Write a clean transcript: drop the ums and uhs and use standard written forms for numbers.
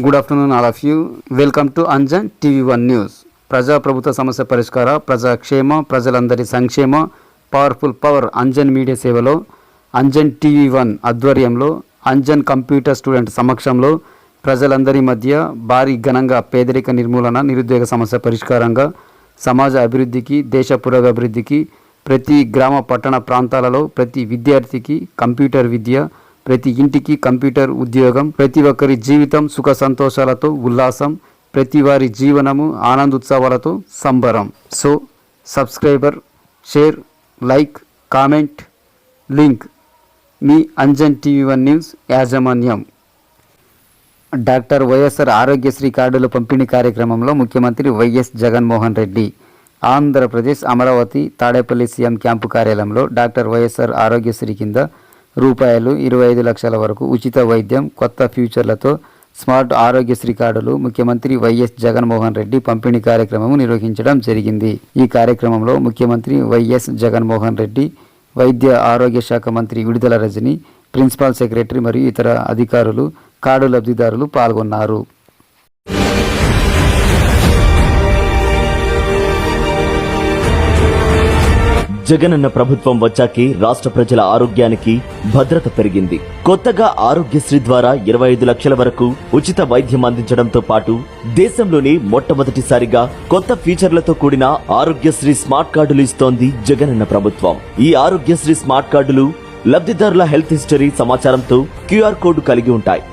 Good afternoon all of you. Welcome to Anjan TV one news. ప్రజాప్రభుత్వ సమస్య పరిష్కార, ప్రజాక్షేమ, ప్రజలందరి సంక్షేమ, పవర్ఫుల్ పవర్ అంజన్ మీడియా సేవలో అంజన్ టీవీ1 ఆధ్వర్యంలో అంజన్ కంప్యూటర్ స్టూడెంట్ సమక్షంలో ప్రజలందరి మధ్య భారీ ఘనంగా పేదరిక నిర్మూలన, నిరుద్యోగ సమస్య పరిష్కారంగా సమాజ అభివృద్ధికి, దేశ పురోగభివృద్ధికి ప్రతి గ్రామ పట్టణ ప్రాంతాలలో ప్రతి విద్యార్థికి కంప్యూటర్ విద్య, ప్రతి ఇంటికి కంప్యూటర్ ఉద్యోగం, ప్రతి ఒక్కరి జీవితం సుఖ సంతోషాలతో ఉల్లాసం, ప్రతి వారి జీవనము ఆనందోత్సవాలతో సంబరం. So subscriber, share, like, comment, link మీ అంజన్ టీవీ1 న్యూస్ యాజమాన్యం. డాక్టర్ వైఎస్ఆర్ ఆరోగ్యశ్రీ కార్డుల పంపిణీ కార్యక్రమంలో ముఖ్యమంత్రి వైఎస్ జగన్మోహన్ రెడ్డి ఆంధ్రప్రదేశ్ అమరావతి తాడేపల్లి సీఎం క్యాంపు కార్యాలయంలో డాక్టర్ వైఎస్ఆర్ ఆరోగ్యశ్రీ కింద రూపాయలు 25 లక్షల వరకు ఉచిత వైద్యం, కొత్త ఫ్యూచర్లతో స్మార్ట్ ఆరోగ్యశ్రీ కార్డులు ముఖ్యమంత్రి వైఎస్ జగన్మోహన్ రెడ్డి పంపిణీ కార్యక్రమం నిర్వహించడం జరిగింది. ఈ కార్యక్రమంలో ముఖ్యమంత్రి వైఎస్ జగన్మోహన్ రెడ్డి, వైద్య ఆరోగ్య శాఖ మంత్రి విడుదల రజని, ప్రిన్సిపల్ సెక్రటరీ మరియు ఇతర అధికారులు, కార్డు లబ్ధిదారులు పాల్గొన్నారు. జగనన్న ప్రభుత్వం వచ్చాకే రాష్ట్ర ప్రజల ఆరోగ్యానికి భద్రత పెరిగింది. కొత్తగా ఆరోగ్యశ్రీ ద్వారా 25 లక్షల వరకు ఉచిత వైద్యం అందించడంతో పాటు దేశంలోనే మొట్టమొదటిసారిగా కొత్త ఫీచర్లతో కూడిన ఆరోగ్యశ్రీ స్మార్ట్ కార్డులు ఇస్తోంది జగనన్న ప్రభుత్వం. ఈ ఆరోగ్యశ్రీ స్మార్ట్ కార్డులు లబ్ధిదారుల హెల్త్ హిస్టరీ సమాచారంతో క్యూఆర్ కోడ్ కలిగి ఉంటాయి.